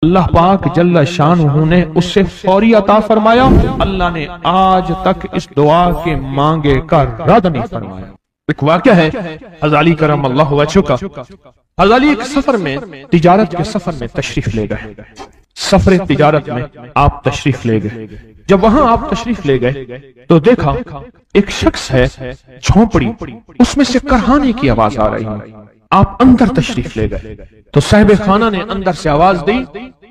اللہ پاک جل شانہ نے اس سے فوری عطا فرمایا. اللہ نے آج تک اس دعا کے مانگے کا رد نہیں فرمایا. ایک واقعہ ہے غزالی کرم اللہ وجہہ کا. غزالی ایک سفر میں تجارت کے سفر میں تشریف لے گئے. سفر تجارت میں آپ تشریف لے گئے. جب وہاں آپ تشریف لے گئے تو دیکھا ایک شخص ہے جھونپڑی, اس میں سے کرہانے کی آواز آ رہی ہے. آپ اندر تشریف لے گئے تو صاحب خانہ نے اندر سے آواز دی,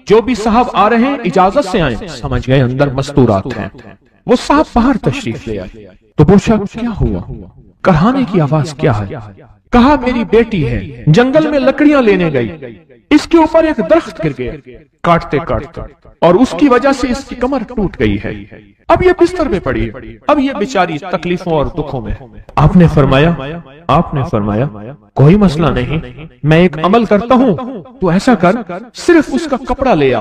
جو بھی صاحب آ رہے ہیں اجازت سے آئیں. سمجھ گئے اندر مستورات ہیں. وہ صاحب باہر تشریف لے آئے تو پوچھا کیا ہوا, کرہانے کی آواز کیا ہے؟ کہا میری بیٹی ہے, جنگل میں لکڑیاں لینے گئی, اس کے اوپر ایک درخت گر گیا کاٹتے کاٹتے, اور اس کی وجہ سے اس کی کمر ٹوٹ گئی ہے. اب یہ بستر میں پڑی ہے, اب یہ بیچاری تکلیفوں اور دکھوں میں. آپ نے فرمایا کوئی مسئلہ نہیں, میں ایک عمل کرتا ہوں, تو ایسا کر صرف اس کا کپڑا لے آ.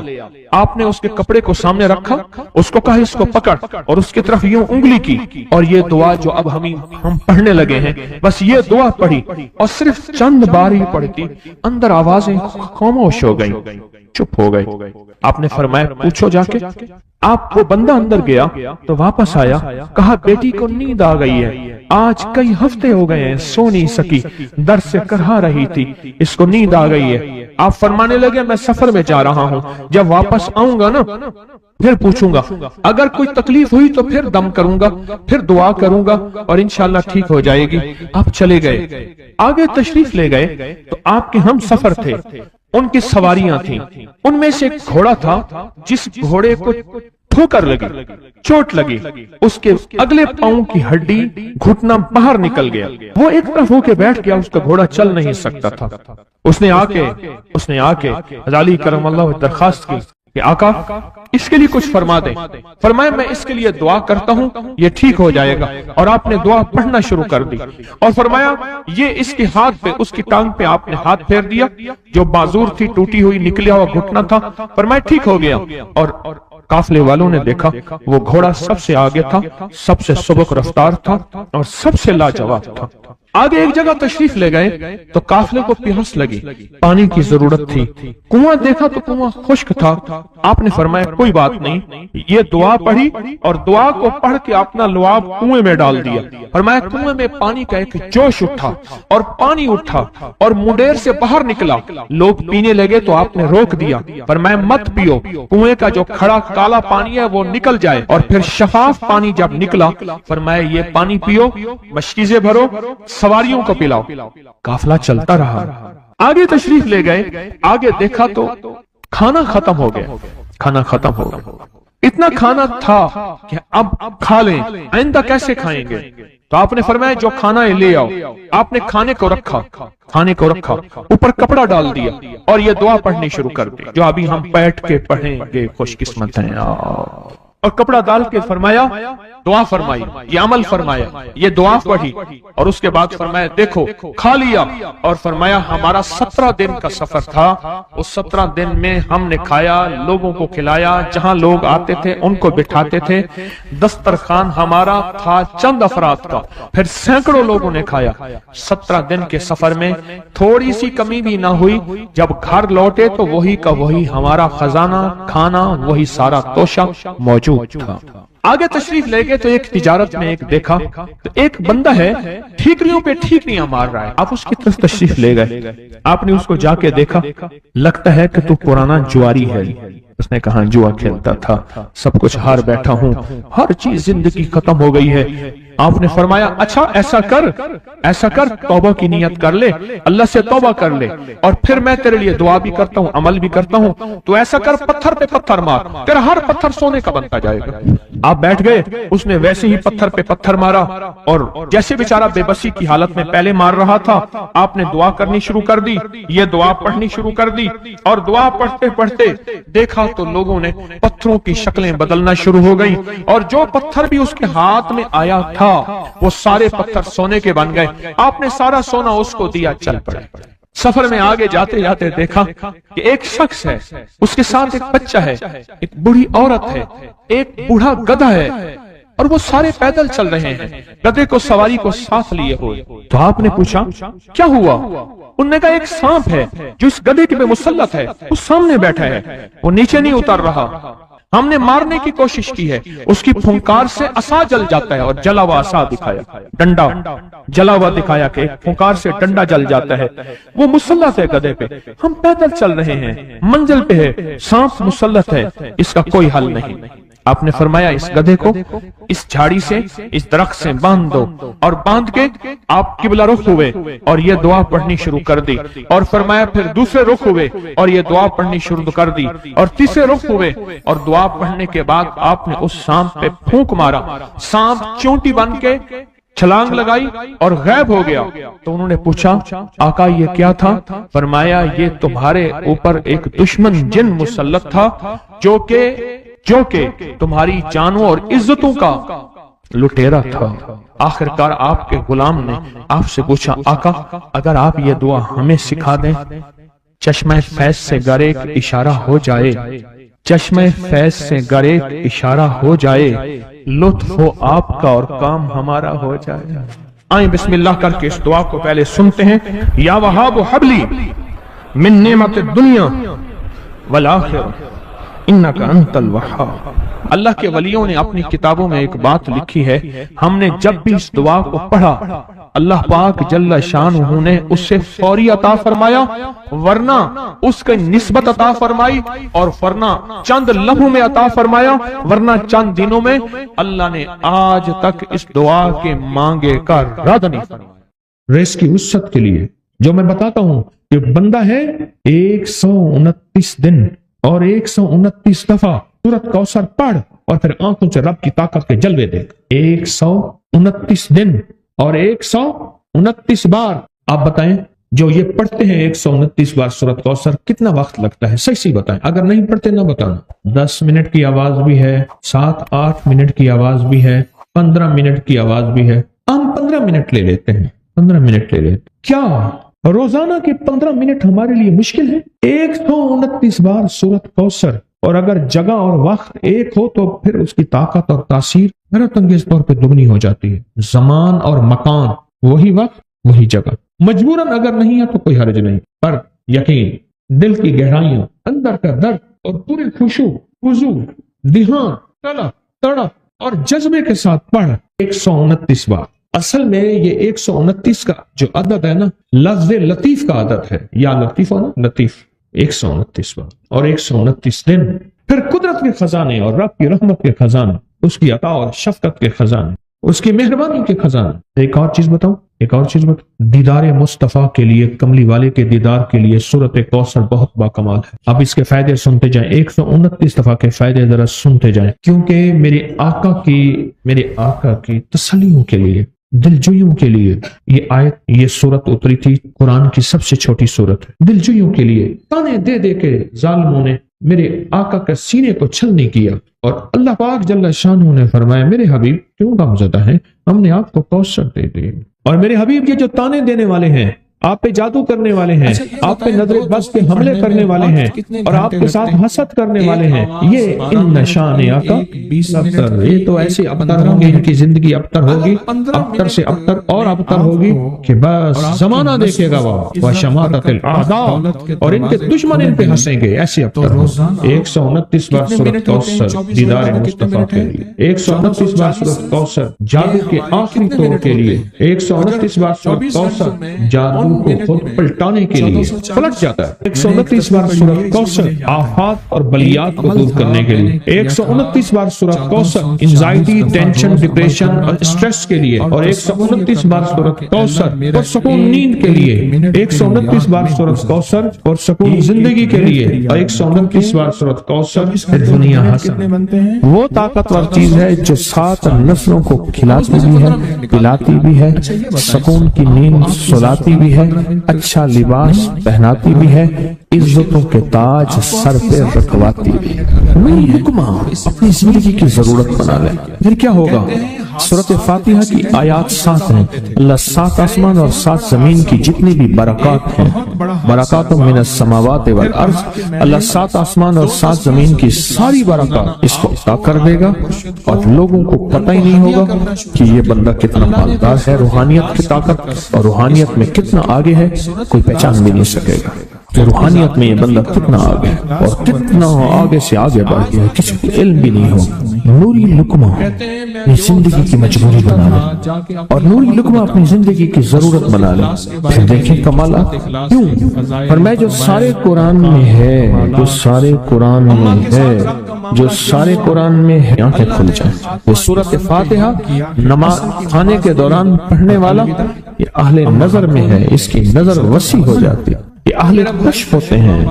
آپ نے اس کے کپڑے کو سامنے رکھا, اس کو کہا اس کو پکڑ, اور اس کی طرف یوں انگلی کی, اور یہ دعا جو اب ہم پڑھنے لگے ہیں, بس یہ دعا پڑھی, اور صرف چند بار ہی پڑھتی اندر آوازیں خاموش ہو گئی, چپ ہو گئی. آپ نے فرمایا پوچھو جا کے. آپ وہ بندہ اندر گیا تو واپس آیا, کہا بیٹی کو نیند آ گئی ہے, آج کئی ہفتے ہو گئے ہیں سو نہیں سکی, درد سے کرہا رہی تھی, اس کو نیند آ گئی ہے. آپ فرمانے لگے میں سفر میں جا رہا ہوں, جب واپس آؤں گا نا پھر پوچھوں گا, اگر کوئی تکلیف ہوئی تو پھر دم کروں گا, پھر دعا کروں گا, اور انشاءاللہ ٹھیک ہو جائے گی. آپ چلے گئے, آگے تشریف لے گئے تو آپ کے ہم سفر تھے, ان کی سواریاں تھیں. ان میں سے ایک گھوڑا تھا جس گھوڑے کو ٹھوکر لگی, چوٹ لگی, اس کے اگلے پاؤں کی ہڈی گھٹنا باہر نکل گیا. وہ ایک طرف ہو کے بیٹھ گیا, اس کا گھوڑا چل نہیں سکتا تھا. اس نے آ کے غزالی کرم اللہ درخواست کی کہ آقا اس کے لیے کچھ فرما دیں. فرمایا میں اس کے لیے دعا کرتا ہوں, یہ ٹھیک ہو جائے گا. اور آپ نے دعا پڑھنا شروع کر دی, اور فرمایا یہ اس کے ہاتھ پہ, اس کی ٹانگ پہ آپ نے ہاتھ پھیر دیا, جو معذور تھی ٹوٹی ہوئی نکلیا ہوا گھٹنا تھا. فرمایا ٹھیک ہو گیا. اور قافلے والوں نے دیکھا وہ گھوڑا سب سے آگے تھا, سب سے سبک رفتار تھا, اور سب سے لاجواب تھا. آگے ایک جگہ تشریف لے گئے تو قافلے کو پیاس لگی, پانی کی ضرورت تھی. کنواں دیکھا تو کنواں خشک تھا. آپ نے فرمایا کوئی بات نہیں, یہ دعا پڑھی, اور دعا کو پڑھ کے اپنا لعاب کنویں میں ڈال دیا. فرمایا کنویں میں پانی کا ایک جوش اٹھا, اور پانی اٹھا اور منڈیر سے باہر نکلا. لوگ پینے لگے تو آپ نے روک دیا. فرمایا مت پیو, کنویں کا جو کھڑا کالا پانی ہے وہ نکل جائے, اور پھر شفاف پانی جب نکلا فرمایا یہ پانی پیو, مشکیزیں بھرو, سواریوں کو پلاؤ. قافلہ چلتا رہا. آگے تشریف لے گئے, آگے دیکھا تو کھانا ختم ہو گیا. اتنا کھانا تھا کہ اب کھا لیں, آئندہ کیسے کھائیں گے. تو آپ نے فرمایا جو کھانا ہے لے آؤ. آپ نے کھانے کو رکھا, اوپر کپڑا ڈال دیا, اور یہ دعا پڑھنی شروع کر دی جو ابھی ہم بیٹھ کے پڑھیں گے. خوش قسمت ہیں. اور کپڑا ڈال کے فرمایا دعا فرمائی, یہ عمل فرمایا, یہ دعا پڑھی, اور اس کے بعد فرمایا دیکھو کھا لیا. اور فرمایا ہمارا 17 دن کا سفر تھا, اس 17 دن میں ہم نے کھایا, لوگوں کو کھلایا, جہاں لوگ آتے تھے ان کو بٹھاتے تھے. دسترخوان ہمارا تھا چند افراد کا, پھر سینکڑوں لوگوں نے کھایا. 17 دن کے سفر میں تھوڑی سی کمی بھی نہ ہوئی. جب گھر لوٹے تو وہی کا وہی ہمارا خزانہ, کھانا وہی سارا توشہ موجود تھا. آگے تشریف لے گئے تو ایک تجارت میں ایک دیکھا تو ایک بندہ ہے ٹھیکریوں پہ ٹھیکریاں مار رہا ہے. آپ اس کی طرف تشریف لے گئے, آپ نے اس کو جا کے دیکھا, لگتا ہے کہ تو پرانا جواری ہے. اس نے کہا جوا کھیلتا تھا, سب کچھ ہار بیٹھا ہوں, ہر چیز زندگی ختم ہو گئی ہے. آپ نے فرمایا اچھا ایسا کر توبہ کی نیت کر لے, اللہ سے توبہ کر لے, اور پھر میں تیرے لیے دعا بھی کرتا ہوں, عمل بھی کرتا ہوں. تو ایسا کر پتھر پہ پتھر مار, تیرا ہر پتھر سونے کا بنتا جائے گا. آپ بیٹھ گئے, اس نے ویسے ہی پتھر پہ پتھر مارا, اور جیسے بیچارہ بے بسی کی حالت میں پہلے مار رہا تھا, آپ نے دعا کرنی شروع کر دی, یہ دعا پڑھنی شروع کر دی. اور دعا پڑھتے پڑھتے دیکھا تو لوگوں نے پتھروں کی شکلیں بدلنا شروع ہو گئی, اور جو پتھر بھی اس کے ہاتھ میں آیا تھا وہ سارے پتھر سونے کے بن گئے. آپ نے سارا سونا اس کو دیا, چل پڑے. سفر میں آگے جاتے جاتے دیکھا کہ ایک شخص ہے, اس کے ساتھ ایک بچہ ہے, ایک بوڑھی عورت ہے, ایک بوڑھا گدھا ہے. اور وہ سارے پیدل چل رہے ہیں گدھے کو سواری کو ساتھ لیے ہوئے۔ تو آپ نے پوچھا کیا ہوا؟ انہوں نے کہا ایک سانپ ہے جو اس گدھے کے پہ مسلط ہے، اس سامنے بیٹھا ہے، وہ نیچے نہیں اتر رہا، ہم نے مارنے کی کوشش کی ہے، اس کی پھنکار سے عصا جل جاتا ہے، اور جلا ہوا عصا دکھایا، ڈنڈا جلا ہوا دکھایا کہ ایک پھنکار سے ڈنڈا جل جاتا ہے، وہ مسلط ہے گدھے پہ، ہم پیدل چل رہے ہیں، منزل پہ ہے، سانپ مسلط ہے، اس کا کوئی حل نہیں۔ آپ نے فرمایا اس گدھے کو اس جھاڑی سے، اس درخت سے باندھ دو، اور باندھ کے آپ قبلہ رخ ہوئے اور یہ دعا پڑھنی شروع کر دی، اور فرمایا پھر دوسرے رخ ہوئے اور یہ دعا پڑھنی شروع کر دی، اور تیسرے رخ ہوئے اور دعا پڑھنے کے بعد آپ نے اس سانپ پہ پھونک مارا، سانپ چونٹی بن کے چھلانگ لگائی اور غائب ہو گیا۔ تو انہوں نے پوچھا آقا یہ کیا تھا؟ فرمایا یہ تمہارے اوپر ایک دشمن جن مسلط تھا جو کہ تمہاری جانوں اور عزتوں کا لٹیرا تھا۔ آخرکار آپ کے غلام نے آپ سے پوچھا آقا اگر آپ یہ دعا ہمیں سکھا دیں، چشمہ فیض سے گر ایک اشارہ ہو جائے، چشمہ فیض سے گر ایک اشارہ ہو جائے، لطف ہو آپ کا اور کام ہمارا ہو جائے۔ آئیں بسم اللہ کر کے اس دعا کو پہلے سنتے ہیں۔ یا وہاب حبلی من نعمت الدنیا والآخرہ انک انت الوہاب۔ اللہ کے ولیوں نے اپنی کتابوں میں ایک بات لکھی ہے، ہم نے جب بھی اس دعا کو پڑھا اللہ پاک جل شانہ نے اس سے فوری عطا فرمایا، ورنہ اس کے نسبت عطا فرمائی، اور ورنہ چند لمحوں میں عطا فرمایا، ورنہ چند دنوں میں۔ اللہ نے آج تک اس دعا کے مانگے کا رد نہیں فرمایا۔ ریس کی وسعت کے لیے جو میں بتاتا ہوں کہ بندہ ہے 129 دن اور 129 دفعہ سورۃ کوثر پڑھ اور پھر آنکھوں سے رب کی طاقت کے جلوے دیکھ۔ 129 دن اور 129 بار۔ آپ بتائیں جو یہ پڑھتے ہیں 129 بار سورۃ کوثر کتنا وقت لگتا ہے؟ صحیح بتائیں، اگر نہیں پڑھتے نہ بتانا۔ 10 منٹ کی آواز بھی ہے، 7-8 منٹ کی آواز بھی ہے، 15 منٹ کی آواز بھی ہے۔ ہم 15 منٹ لے لیتے ہیں، 15 منٹ لے لیتے۔ کیا روزانہ کے 15 منٹ ہمارے لیے مشکل ہے؟ 129 بار سورۃ کوثر، اور اگر جگہ اور وقت ایک ہو تو پھر اس کی طاقت اور تاثیر حیرت انگیز طور پہ دگنی ہو جاتی ہے۔ زمان اور مکان وہی وقت وہی جگہ، مجبوراً اگر نہیں ہے تو کوئی حرج نہیں، پر یقین دل کی گہرائیوں، اندر کا درد اور پورے خشوع خضوع، دھیان، طلب تڑپ اور جذبے کے ساتھ پڑھ 129 بار۔ اصل میں یہ 129 کا جو عدد ہے نا، لفظ لطیف کا عدد ہے، یا لطیف ہو نا، لطیف 129 بار اور 129 دن۔ پھر قدرت کے خزانے اور رب کی رحمت کے خزانے، اس کی عطا اور شفقت کے خزانے، اس کی مہربانی کے خزانے۔ ایک اور چیز بتاؤں، دیدار مصطفیٰ کے لیے، کملی والے کے دیدار کے لیے سورۃ کوثر بہت باکمال ہے۔ اب اس کے فائدے سنتے جائیں، 129 دفعہ کے فائدے ذرا سنتے جائیں، کیونکہ میرے آقا کی تسلیوں کے لیے، دلجوئیوں کے لیے یہ آیت، یہ سورت اتری تھی۔ قرآن کی سب سے چھوٹی سورت ہے۔ دلجوئیوں کے لیے تانے دے دے کے ظالموں نے میرے آقا کے سینے کو چھلنی کیا، اور اللہ پاک جل شانہ نے فرمایا میرے حبیب کیوں غمزدہ ہیں، ہم نے آپ کو کوثر دے دی۔ اور میرے حبیب یہ جو تانے دینے والے ہیں، آپ پہ جادو کرنے والے ہیں، آپ پہ نظر بس کے حملے کرنے والے ہیں، اور آپ کے ساتھ حسد کرنے والے ہیں، یہ ان نشان آقا ابتر، یہ تو ایسے ابتر ہوں گے، ان کی زندگی ابتر ہوگی، ابتر سے ابتر اور ابتر ہوگی کہ بس زمانہ دیکھے گا وہ شماتت الاعداء، اور ان کے دشمن ان پہ ہنسیں گے، ایسے ابتر ہوں۔ 129 بار سورۃ کوثر دیدار مصطفیٰ کے لیے، 129 بار سورۃ کوثر جادو کے آخری طور کے لیے، 129 بار سورۃ کوثر جادو کو خود پلٹانے کے لیے، پلٹ جاتا ہے۔ 129 بار سورۃ کوثر آفات اور بلیات کو دور کرنے کے لیے، 129 بار سورۃ کوثر انزائٹی، ٹینشن، ڈپریشن اور سٹریس کے لیے، اور 129 بار سورۃ کوثر پرسکون نیند کے لیے، 129 بار سورۃ کوثر اور سکون زندگی کے لیے، اور 129 بار سورۃ کوثر دنیا حسن۔ وہ طاقتور چیز ہے جو 7 نسلوں کو کھلاتی بھی ہے، پلاتی بھی ہے، سکون کی نیند سلاتی بھی ہے، اچھا لباس پہناتی بھی ہے، عزتوں کے تاج سر پہ رکھواتی بھی ہے۔ نہیں حکمہ اپنی زندگی کی ضرورت بنا لے، پھر کیا ہوگا؟ سورۃ فاتحہ کی آیات 7 ہیں. اللہ 7 آسمان اور 7 زمین کی جتنی بھی برکات ہیں، برکات من السماوات والارض، اللہ 7 آسمان اور 7 زمین کی ساری برکات اس کو عطا کر دے گا، اور لوگوں کو پتہ ہی نہیں ہوگا کہ یہ بندہ کتنا مالدار ہے. روحانیت کی طاقت اور روحانیت میں کتنا آگے ہے کوئی پہچان بھی نہیں سکے گا کہ روحانیت میں یہ بندہ کتنا آگے اور کتنا آگے سے آگے بڑھ گیا ہے، کسی کو علم بھی نہیں ہوگا. نوری لقمہ یہ زندگی کی مجبوری بنا لے، اور نوری لقمہ اپنی زندگی کی ضرورت بنا لے. پھر دیکھیں کمالات کیوں. اور میں جو سارے قرآن میں ہے، جو سارے قرآن میں ہے، جو سارے قرآن میں ہے، آنکھیں کھل جائیں. یہ سورۃ فاتحہ نماز کھانے کے دوران پڑھنے والا یہ اہل نظر میں ہے، اس کی نظر وسیع ہو جاتی ہے. یہ اہل کشف ہوتے ہیں،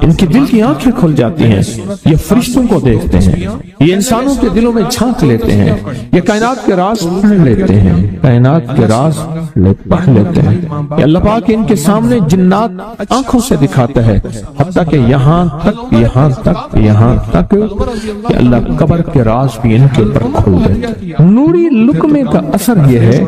ان کی دل کی آنکھیں کھل جاتی ہیں، یہ فرشتوں کو دیکھتے ہیں، یہ انسانوں کے دلوں میں جھانک لیتے ہیں، یہ کائنات کے راز پڑھ لیتے ہیں، کائنات کے راز پڑھ لیتے ہیں. یہ اللہ پاک ان کے سامنے جنات آنکھوں سے دکھاتا ہے، حتیٰ کہ یہاں تک کہ اللہ قبر کے راز بھی ان کے اوپر کھل دیتے ہیں. نوری لقمے کا اثر یہ ہے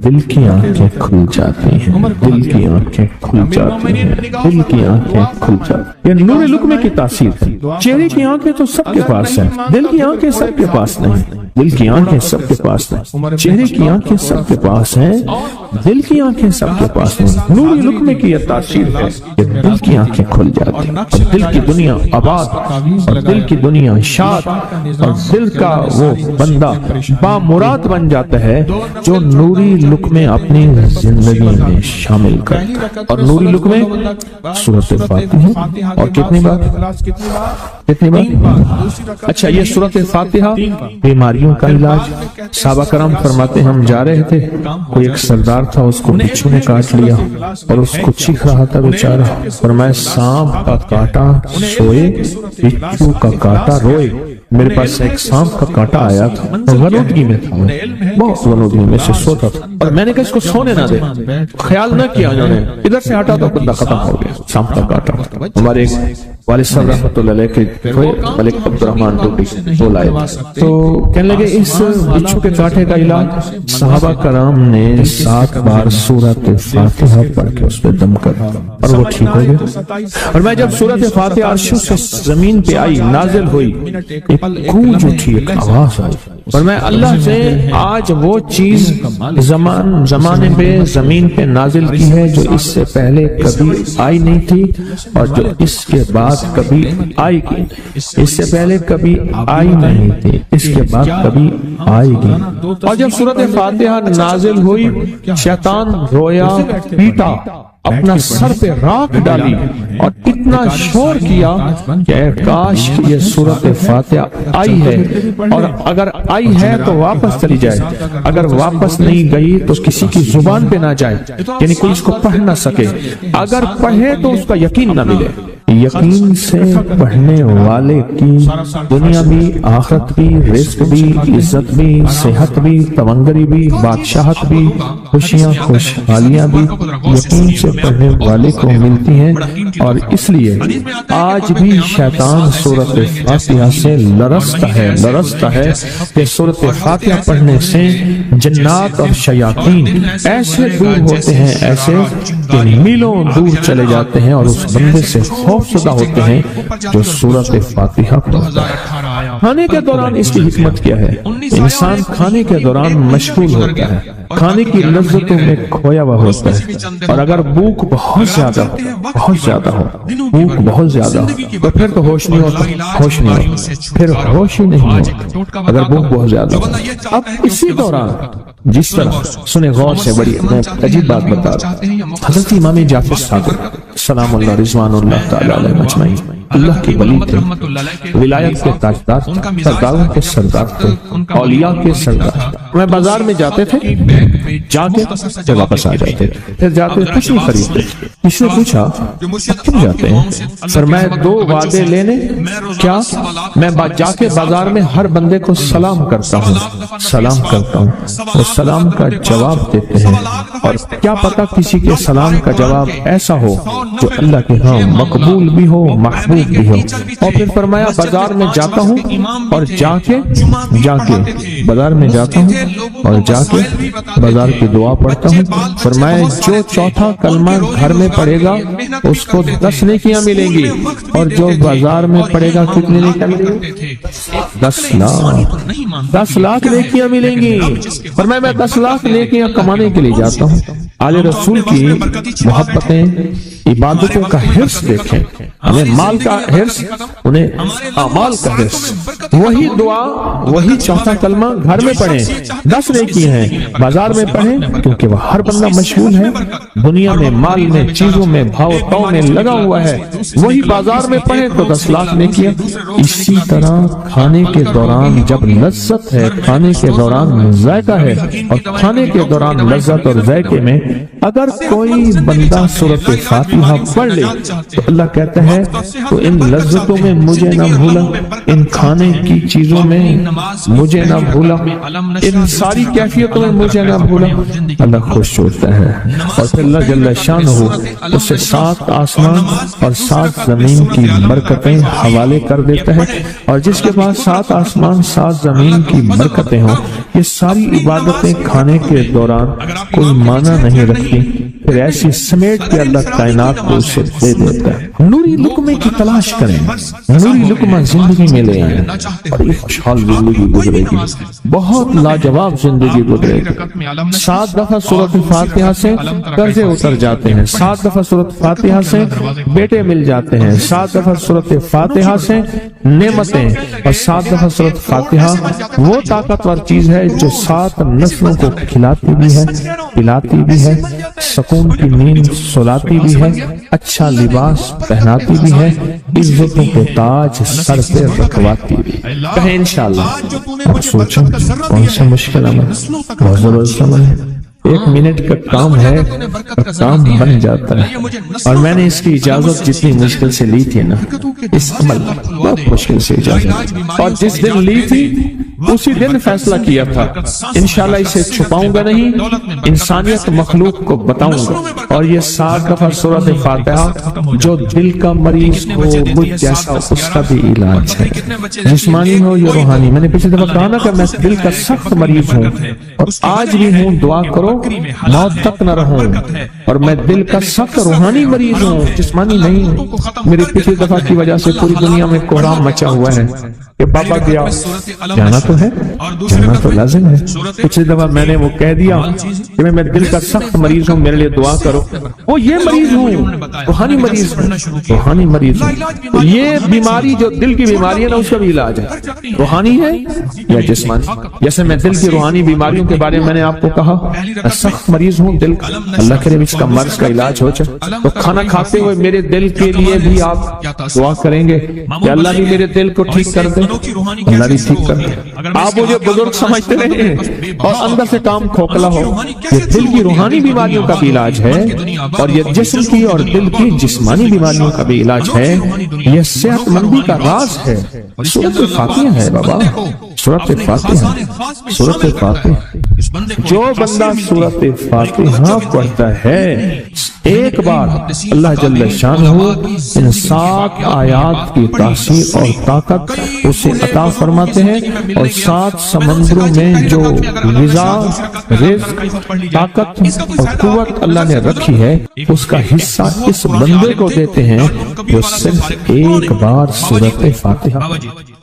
دل کی آنکھیں کھل جاتی ہیں، دل کی آنکھیں کھل جاتی ہیں، دل کی آنکھیں کھل جاتی ہیں. یہ نور لقمے کی تاثیر ہے. چہرے کی آنکھیں تو سب کے پاس ہیں، دل کی آنکھیں سب کے پاس نہیں. دل کی آنکھیں سب کے پاس نہیں، چہرے کی آنکھیں سب کے پاس ہیں، دل کی آنکھیں سب کے پاس نہیں. نور لقمے کی یہ تاثیر ہے کہ دل کی آنکھیں کھل جاتی ہیں، اور دل کی دنیا آباد، اور دل کی دنیا شاد، اور دل کا وہ بندہ بامراد بن جاتا ہے جو نوری لقمے اپنی زندگی میں شامل کرتا ہے. اور نوری لقمے سورۃ فاتحہ، اور کتنی بار؟ اچھا، یہ سورۃ فاتحہ بیماریوں کا علاج. صحابہ کرام فرماتے ہم جا رہے تھے، کوئی ایک سردار تھا، اس کو بچھو نے کاٹ لیا اور اس کو چیخ رہا تھا بیچارہ. فرمایا سانپ کا کاٹا سوئے، بچھو کا کاٹا روئے. میرے پاس ایک سانپ کا کاٹا آیا تھا، غنودگی میں تھا، بہت غنودگی میں سے سوتا تھا، اور میں نے کہا اس کو سونے نہ دے. خیال نہ کیا انہوں نے، ادھر سے ہٹا تو بندہ ختم ہو گیا. سانپ کا کاٹا. ہمارے والد صاحب رحمۃ اللہ علیہ کے ملک عبد الرحمن ٹوٹی وہ لائے تو کہنے لگے اس بچھو کے کاٹے کا علاج صحابہ کرام نے 7 بار سورۃ فاتحہ پڑھ کے اس پہ دم کر اور وہ ٹھیک ہو گیا. اور میں جب سورۃ فاتحہ عرش سے زمین پہ آئی، نازل ہوئی، ایک گونج اٹھی، ایک آواز آئی، اور میں اللہ سے آج وہ چیز زمانے پہ زمین پہ نازل کی ہے جو اس سے پہلے کبھی آئی نہیں تھی، اور جو اس کے بعد کبھی آئے گی. اس سے پہلے کبھی آئی نہیں تھی، اس کے بعد کبھی آئے گی. اور جب سورۃ فاتحہ نازل ہوئی، شیطان رویا، پیٹا، اپنا سر پہ راکھ ڈالی اور اتنا شور کیا کہ اے کاش یہ سورۃ فاتحہ آئی ہے، اور اگر آئی ہے تو واپس چلی جائے، اگر واپس نہیں گئی تو کسی کی زبان پہ نہ جائے، یعنی کوئی اس کو پڑھ نہ سکے، اگر پڑھے تو اس کا یقین نہ ملے. یقین سے پڑھنے والے کی دنیا بھی، آخرت بھی، رزق بھی، عزت بھی، صحت بھی، تونگری بھی، بادشاہت بھی، خوشیاں خوشحالیاں بھی یقین سے پڑھنے والے کو ملتی ہیں. اور اس لیے آج بھی شیطان سورۃ فاتحہ سے لرزتا ہے کہ سورۃ فاتحہ پڑھنے سے جنات اور شیاطین ایسے دور ہوتے ہیں، ایسے کہ میلوں دور چلے جاتے ہیں، اور اس بندے سے خوف زدہ ہوتے ہیں جو سورۃ فاتحہ پڑھتا ہے. کھانے کے دوران اس کی حکمت کیا ہے؟ انسان کھانے کے دوران مشغول ہوتا ہے، کھانے کی لذتوں میں کھویا ہوا ہوتا ہے، اور اگر بھوک بہت زیادہ ہو بھوک بہت زیادہ تو پھر تو ہوش نہیں ہوتا، پھر ہوش ہی نہیں ہوتا اگر بھوک بہت زیادہ ہو. اب اسی دوران جس طرح سنے غور سے، بڑی میں عجیب بات بتا رہا ہوں. حضرت امام جعفر صادق سلام اللہ رضوان اللہ تعالی علیہ مجمعین اللہ کے ولی تھے، ولایت کے تاجدار تھے، سرداروں کے سردار تھے، اولیاء کے سردار تھے. میں بازار میں جاتے تھے، جا کے واپس آ جاتے تھے، پھر جاتے کچھ نہیں خریدتے. کسی نے پوچھا اب کیوں جاتے ہیں؟ فرمایا 2 وعدے لینے، کیا میں جا کے بازار میں ہر بندے کو سلام کرتا ہوں اور سلام کا جواب دیتے ہیں، اور کیا پتا کسی کے سلام کا جواب ایسا ہو جو اللہ کے ہاں مقبول بھی ہو، محبوب بھی ہو۔ اور پھر فرمایا بازار میں جاتا ہوں اور جا کے بازار میں جاتا ہوں اور جا کے بازار کی دعا پڑھتا ہوں۔ فرمایا جو چوتھا کلمہ گھر میں پڑھے گا اس کو 10 نیکیاں ملیں گی، اور جو بازار میں پڑھے گا کتنے نیکیاں ملیں گی؟ 10 لاکھ نیکیاں ملیں گی۔ فرمایا میں 10 لاکھ نیکیاں کمانے کے لیے جاتا ہوں۔ آل رسول کی محبتیں، عبادتوں کا حرص دیکھیں، ہمیں مال کا حرص، انہیں اعمال کا حرص۔ وہی دعا، وہی چوتھا کلمہ گھر میں پڑھیں، 10 نیکی ہیں، بازار میں پڑھیں کیونکہ وہ ہر بندہ مشغول ہے، دنیا میں، مال میں، چیزوں میں، بھاؤ تاؤ میں لگا ہوا ہے، وہی بازار میں پڑھیں تو 10 لاکھ نیکیاں۔ اسی طرح کھانے کے دوران جب لذت ہے، کھانے کے دوران ذائقہ ہے، اور کھانے کے دوران لذت اور ذائقے میں اگر کوئی بندہ سورۃ فاتحہ پڑھ لے تو اللہ کہتا ہے تو ان لذتوں میں مجھے نہ بھولا، ان کھانے کی چیزوں میں مجھے نہ بھولا، ان ساری کیفیتوں میں مجھے نہ بھولا، اللہ خوش ہوتا ہے۔ اور پھر اللہ جل شانہ اسے 7 آسمان اور 7 زمین کی برکتیں حوالے کر دیتا ہے، اور جس کے پاس 7 آسمان 7 زمین کی برکتیں ہوں، یہ ساری عبادتیں کھانے کے دوران کوئی معنی نہیں رکھتی، پھر ایسی سمیٹ کے اللہ کائنات کو اسے دے دیتا ہے۔ نوری لقمے کی تلاش کریں، نوری لقمہ زندگی میں لے آئیں اور ایک خوشحال زندگی گزرے گی، بہت لاجواب زندگی گزرے گی۔ 7 دفعہ سورۃ فاتحہ سے قرضے اتر جاتے ہیں، 7 دفعہ سورۃ فاتحہ سے بیٹے مل جاتے ہیں، 7 دفعہ سورۃ فاتحہ سے نعمتیں، اور 7 دفعہ سورۃ فاتحہ وہ طاقتور چیز ہے جو 7 نسلوں کو کھلاتی بھی ہے، پلاتی بھی ہے، سکون کی نیند سلاتی بھی ہے، اچھا لباس پہناتی بھی ہے، عزتوں کے تاج سر پہ رکھواتی بھی۔ کہیں انشاءاللہ سوچیں کون سا مشکل عمل، بہت زبردست عمل ہے، 1 منٹ کا کام ہے اور کام بن جاتا ہے۔ اور میں نے اس کی اجازت جتنی مشکل سے لی تھی نا، اس عمل بہت مشکل سے اجازت، اور جس دن لی تھی اسی دن فیصلہ کیا تھا انشاءاللہ اسے چھپاؤں گا نہیں، انسانیت مخلوق کو بتاؤں گا۔ اور یہ 7 دفعہ سورۃ فاتحہ جو دل کا مریض ہو مجھ جیسا اس کا بھی علاج ہے، جسمانی ہو یا روحانی۔ میں نے پچھلی دفعہ کہا نا کہ میں دل کا سخت مریض ہوں اور آج بھی ہوں، دعا کرو موت تک نہ رہوں، اور میں دل کا سخت روحانی مریض ہوں، جسمانی نہیں ہوں۔ میری پچھلی دفعہ کی وجہ سے پوری دنیا میں کوہرام مچا ہوا ہے کہ بابا گیا، جانا تو ہے، جانا تو لازم ہے۔ پچھلی دفعہ میں نے وہ کہہ دیا کہ میں دل کا سخت مریض ہوں، میرے لیے دعا کرو، وہ یہ مریض ہوں، روحانی مریض ہوں، روحانی مریض ہوں۔ یہ بیماری جو دل کی بیماری ہے نا، اس کا بھی علاج ہے، روحانی ہے یا جسمانی۔ جیسے میں دل کی روحانی بیماریوں کے بارے میں نے آپ کو کہا، میں سخت مریض ہوں دل کا، اللہ کرے اس کا مرض کا علاج ہو جائے، تو کھانا کھاتے ہوئے میرے دل کے لیے بھی آپ دعا کریں گے کہ اللہ بھی میرے دل کو ٹھیک کر دے، اللہ بھی ٹھیک کر دے۔ آپ مجھے بزرگ سمجھتے رہے اور اندر سے کام کھوکھلا ہو، یہ دل کی روحانی بیماریوں کا بھی علاج ہے، اور یہ جسم کی اور دل کی جسمانی بیماریوں کا بھی علاج ہے، یہ صحت مندی کا راز ہے۔ سورۃ فاتحہ ہے بابا، سورۃ فاتحہ، سورۃ فاتحہ۔ جو بندہ سورۃ فاتحہ پڑھتا ہے ایک بار، اللہ جل شانہ ان 7 آیات کی تاثیر اور طاقت اسے عطا فرماتے ہیں، اور 7 سمندروں میں جو غذا، رزق، طاقت اور قوت اللہ نے رکھی ہے اس کا حصہ اس بندے کو دیتے ہیں جو صرف ایک بار سورۃ فاتحہ۔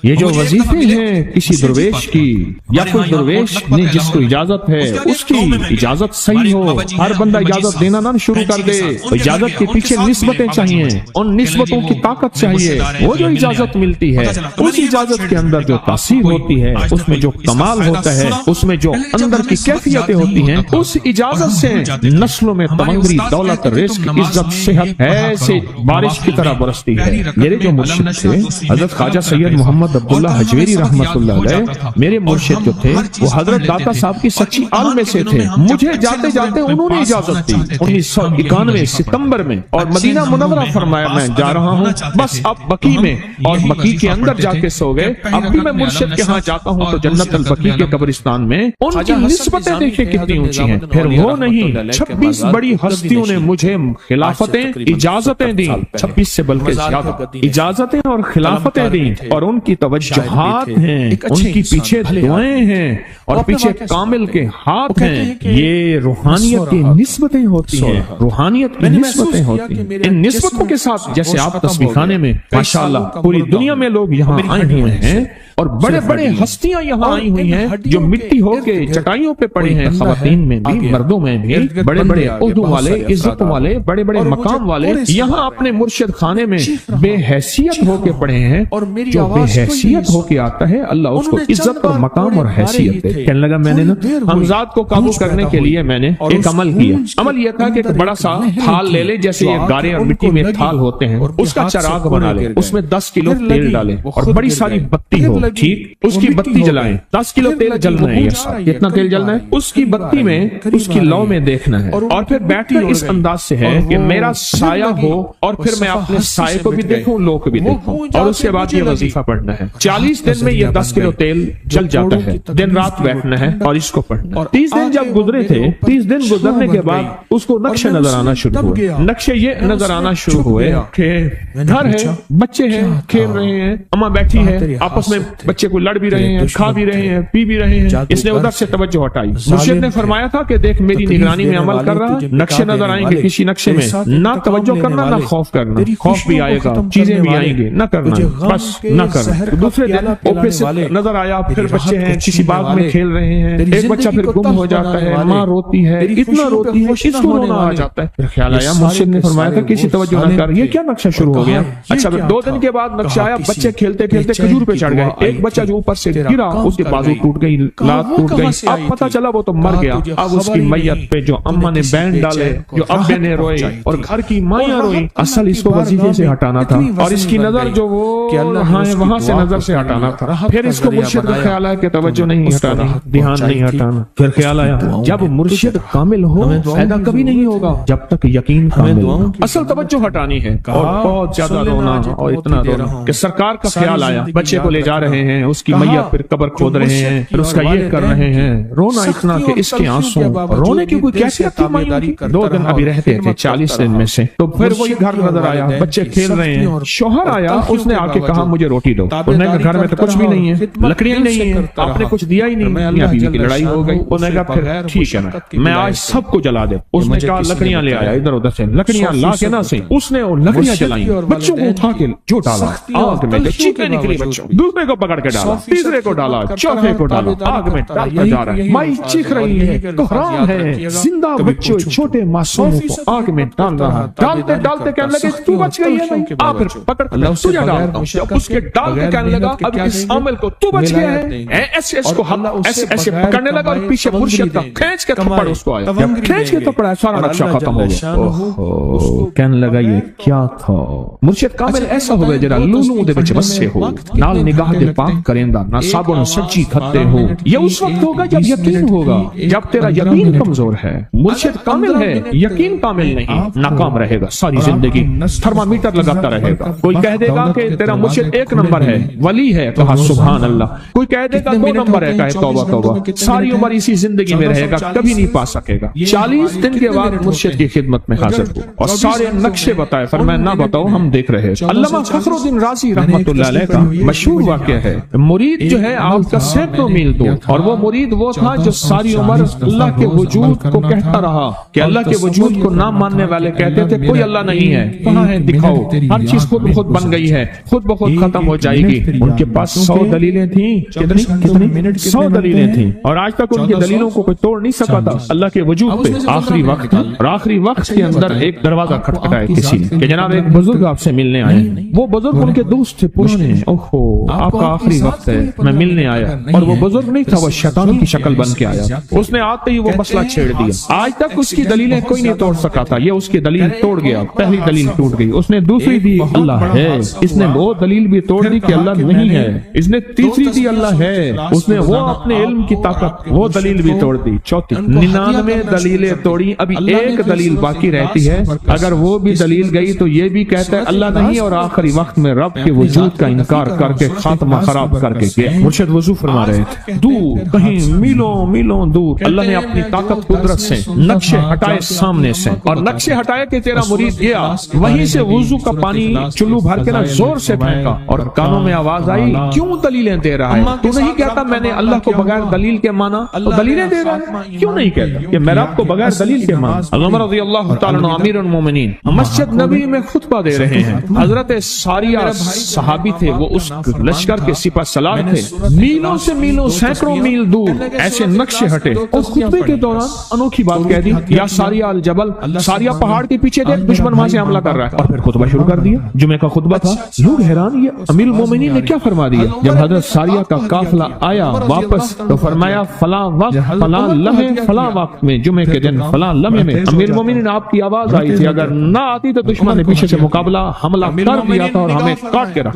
یہ جو وظیفے ہیں کسی درویش کی یا کوئی درویش نے جس کو اجازت ہے اس کی اجازت صحیح ہو، ہر بندہ اجازت دینا نہ شروع کر دے، اجازت کے پیچھے نسبتیں چاہیے، ان نسبتوں کی طاقت چاہیے، وہ جو اجازت ملتی ہے اس اجازت کے اندر جو تاثیر ہوتی ہے، اس میں جو کمال ہوتا ہے، اس میں جو اندر کی کیفیتیں ہوتی ہیں، اس اجازت سے نسلوں میں تمنگری، دولت، رزق، عزت، صحت ایسے بارش کی طرح برستی ہے۔ میرے جو مرشد تھے حضرت خواجہ سید محمد محمد عبداللہ حجویری رحمۃ اللہ علیہ میرے مرشد جو تھے وہ حضرت داتا صاحب کی سچی آل میں سے تھے. مجھے جاتے جاتے انہوں نے اجازت دی 1991 ستمبر میں اور مدینہ منورہ فرمایا میں جا رہا ہوں, بس اب بقی میں, اور بقی کے اندر جا کے سو گئے. اب بھی میں مرشد کے ہاں جاتا ہوں تو جنت البقیع کے قبرستان میں ان کی نسبتیں دیکھیں کتنی اونچی ہیں. پھر وہ نہیں 26 بڑی ہستیوں نے مجھے خلافتیں اجازتیں دی, 26 سے بلکہ زیادہ اجازتیں اور خلافتیں دی, اور ان کی توجہات ہیں, ان کی پیچھے دعائیں ہیں اور پیچھے کامل کے ہاتھ ہیں. یہ روحانیت کی نسبتیں ہوتی ہیں, روحانیت کی نسبتیں ہوتی ہیں. ان نسبتوں کے ساتھ جیسے آپ تصویر خانے میں ماشاءاللہ پوری دنیا میں لوگ یہاں آئے ہوئے ہیں اور بڑے بڑے ہستیاں یہاں آئی ہوئی ہیں جو مٹی ہو کے چٹائیوں پہ پڑے ہیں, خواتین میں بھی مردوں میں بھی, بڑے بڑے عہدوں والے, عزت والے, بڑے بڑے مقام والے یہاں اپنے مرشد خانے میں بے حیثیت ہو کے پڑے ہیں. جو بے حیثیت ہو کے آتا ہے اللہ اس کو عزت اور مقام اور حیثیت دے. کہنے لگا میں نے نا حمزات کو قابو کرنے کے لیے میں نے ایک عمل کیا. عمل یہ تھا کہ ایک بڑا سا تھال لے لے, جیسے یہ گارے اور مٹی میں تھال ہوتے ہیں, اس کا چراغ بنا لے, اس میں 10 کلو تیل ڈالے اور بڑی ساری بتی ہو, ٹھیک, اس کی بتی جلائیں. 10 کلو تیل جلنا ہے, کتنا تیل جلنا ہے, اس کی بتی میں اس کی لو میں دیکھنا ہے, اور پھر بیٹھ کر اس انداز سے ہے کہ میرا سایہ ہو اور پھر میں اپنے سائے کو بھی دیکھوں, لو کو بھی دیکھوں, اور اس کے بعد یہ وظیفہ پڑھنا ہے. 40 دن میں یہ 10 کلو تیل جل جاتا ہے. دن رات بیٹھنا ہے اور اس کو پڑھنا. 30 دن جب گزرے تھے, 30 دن گزرنے کے بعد اس کو نقشے نظر آنا شروع ہوئے. نقشے یہ نظر آنا شروع ہوئے کہ گھر ہے, بچے ہیں, کھیل رہے ہیں, اماں بیٹھی ہے, آپس میں بچے کو لڑ بھی رہے ہیں, کھا بھی رہے ہیں, پی بھی رہے ہیں. اس نے ادھر سے توجہ ہٹائی. مرشد نے فرمایا تھا کہ دیکھ میری نگرانی میں عمل کر رہا, نقشے نظر آئیں گے کسی نقشے میں, نہ توجہ کرنا نہ خوف کرنا. خوف بھی آئے گا, چیزیں بھی آئیں گے, نہ کرنا, بس نہ کرنا. دوسرے دن اوپر سے نظر آیا, پھر بچے ہیں کسی باغ میں کھیل رہے ہیں, ایک بچہ پھر گم ہو جاتا ہے, ماں روتی ہے, اتنا روتی ہے اس کو رونا آ جاتا ہے. پھر خیال آیا, مرشد نے فرمایا تھا کسی توجہ نہ کر, یہ کیا نقشہ شروع ہو گیا. اچھا 2 دن کے بعد نقشہ آیا, بچے کھیلتے کھیلتے کھجور پہ چڑھ گئے, ایک بچہ جو اوپر سے گرا اس کے بازو ٹوٹ گئی, لات ٹوٹ گئی. اب پتہ چلا وہ تو مر گیا. اب اس کی میت پہ جو اماں نے بینڈ ڈالے, جو ابے نے روئے اور گھر کی مائیں روئی, اصل اس کو وظیفے سے ہٹانا تھا اور اس کی نظر جو وہ وہاں سے نظر سے ہٹانا تھا. پھر اس کو مرشد کا خیال آیا کہ توجہ نہیں ہٹانا, دھیان نہیں ہٹانا. پھر خیال آیا جب مرشد کامل ہو فائدہ کبھی نہیں ہوگا جب تک یقین کامل ہو. اصل توجہ ہٹانی ہے, اور بہت زیادہ رونا اور اتنا رونا کہ سرکار کا خیال آیا, بچے کو لے جا رہے ہیں, اس کی میت پھر قبر کھود رہے ہیں, پھر اس کا یہ کر رہے ہیں, رونا اتنا کہ اس کے آنسو, رونے کی کوئی کیفیت تھی مائیوں کی. 2 دن ابھی رہتے تھے 40 دن میں سے. تو پھر وہی گھر نظر آیا, بچے کھیل رہے ہیں, شوہر آیا, اس نے آ کے کہا مجھے روٹی دو. اس نے کہا گھر میں تو کچھ بھی نہیں ہے, لکڑیاں نہیں ہیں, آپ نے کچھ دیا ہی نہیں, میاں بیوی کی لڑائی ہو گئی. اس نے کہا پھر ٹھیک ہے نا, میں آج سب کو جلا دے. اس نے کہا لکڑیاں لے آیا, ادھر ادھر سے لکڑیاں لا کے نہ صحیح, اس نے لکڑیاں جلائیں, بچوں کو اٹھا کے جو ڈالا آگ میں, چیخیں نکلی بچوں, دوسرے کو پکڑ کے ڈالا, تیسرے کو ڈالا, چوتھے کو ڈالا, آگ میں ڈالتا جا رہا ہے. مائی چیخ رہی ہے, کوہرام ہے, زندہ بچوں چھوٹے معصوموں کو آگ میں ڈال رہا. ڈالتے ڈالتے کہنے لگے تو بچ گئی ہے نہیں, آپ پھر پکڑ کے تجھے ڈالتا ہوں. جب اس کے ڈال کے کہنے لگا اب اس عامل کو تو بچ گیا ہے, ایسے اس کو ایسے پکڑنے لگا اور پیچھے مرشد کا کھینچ کے تھپڑ اس کو آیا. جب کھینچ کے تھپڑا سارا نقشہ ختم ہو گیا. کہنے لگا یہ کیا تھا. مرشد کامل ایسا ہوگا جڑا لولو دے وچ وسے ہو, نال نگاہ دے پاک کریندا, نہ صابن سچی کھتے ہو. یہ اس وقت ہوگا جب یقین ہوگا, جب تیرا یقین کمزور ہے. مرشد کامل ہے, یقین کامل نہیں, ناکام رہے گا ساری زندگی, تھرمامیٹر لگاتا رہے گا. کوئی کہہ دے گا کہ تیرا مرشد 1 نمبر ہے, ولی ہے, کہا سبحان اللہ. کوئی کہہ دے گا 2 نمبر ہے, کہا توبہ توبہ. ساری عمر اسی زندگی میں رہے گا, کبھی نہیں پا سکے گا. 40 دن کے بعد مرشد کی خدمت میں حاضر ہوا اور سارے نقشے بتائے. فرمایا نہ بتاؤ, ہم دیکھ رہے ہیں. علامہ فخر الدین رازی رحمۃ اللہ علیہ کا مشہور واقعہ ہے, مرید جو ہے آپ کا سینکڑوں میل دور, اور وہ مرید وہ تھا جو ساری عمر اللہ کے وجود کو کہتا رہا کہ اللہ کے وجود کو نہ ماننے والے کہتے تھے کوئی اللہ نہیں ہے, کہاں ہے دکھاؤ, ہر چیز خود بخود بن گئی ہے, خود بخود ختم ہو جائے گی. ان کے پاس 100 دلیلیں تھیں, کتنی 100 دلیلیں تھیں, اور آج تک ان کی دلیلوں کو کوئی توڑ نہیں سکا تھا اللہ کے وجود پہ. آخری وقت اور آخری وقت کے اندر ایک دروازہ کھٹکھٹایا کسی نے کہ جناب ایک بزرگ آپ سے ملنے آئے. وہ بزرگ ان کے دوست تھے پرانے, اوہو آپ کا آخری وقت ہے, میں ملنے آیا. اور وہ بزرگ نہیں تھا, وہ شیطان کی شکل بن کے آیا. اس نے آتے ہی وہ مسئلہ چھیڑ دیا. آج تک اس کی دلیلیں کوئی نہیں توڑ سکا تھا, یہ اس کی دلیل توڑ گیا. پہلی دلیل ٹوٹ گئی, اس نے دوسری دی, اللہ ہے. اس نے وہ دلیل بھی توڑ دی کہ اللہ نہیں ہے، اس نے تیسری دی اللہ ہے، اس نے وہ اپنے علم کی طاقت وہ دلیل بھی توڑ دی۔ چوتھی 99 دلیلیں توڑی، ابھی ایک دلیل باقی رہتی ہے، اگر وہ بھی دلیل گئی تو یہ بھی کہتا ہے اللہ نہیں، اور آخری وقت میں رب کے وجود کا انکار کر کے خاتمہ خراب کر کے گیا۔ مرشد وضو فرما رہے تھے، دور کہیں میلوں میلوں دور اللہ نے اپنی طاقت قدرت سے نقشے ہٹائے سامنے سے، اور نقشے ہٹائے کہ تیرا مرید گیا، وہیں سے وضو کا پانی چلو بھر کے نہ زور سے پھینکا، اور کانوں میں آواز آئی کیوں دلیلیں دے رہا ہے؟ تو نہیں کہتا میں نے اللہ کو بغیر دلیل کے مانا تو دلیلیں دے رہا ہے؟ کیوں نہیں کہتا کہ میں رب کو بغیر دلیل کے مانا؟ عمر رضی اللہ تعالیٰ عنہ امیر المومنین مسجد نبی میں خطبہ دے رہے ہیں، حضرت ساریہ صحابی تھے، وہ اس لشکر کے سپہ سالار تھے، میلوں سے میلوں سینکڑوں میل دور ایسے نقشے ہٹے، اور خطبے کے دوران انوکھی بات کہہ دی، یا ساریہ الجبل، ساریہ پہاڑ کے پیچھے دیکھ دشمن وہاں سے حملہ کر رہا ہے، اور پھر خطبہ شروع کر دیا۔ جمعہ کا خطبہ تھا، لوگ حیران، یہ امیر المومنین نے کیا فرما دیا؟ جب حضرت ساریہ کا قافلہ آیا واپس تو فرمایا فلاں وقت فلاں لمحے فلاں وقت میں جمعے کے دن فلاں لمحے میں امیر المومنین آپ کی آواز آئی تھی، اگر نہ آتی تو دشمن نے پیچھے سے مقابلہ حملہ کر دیا تھا اور ہمیں کاٹ کے رکھا۔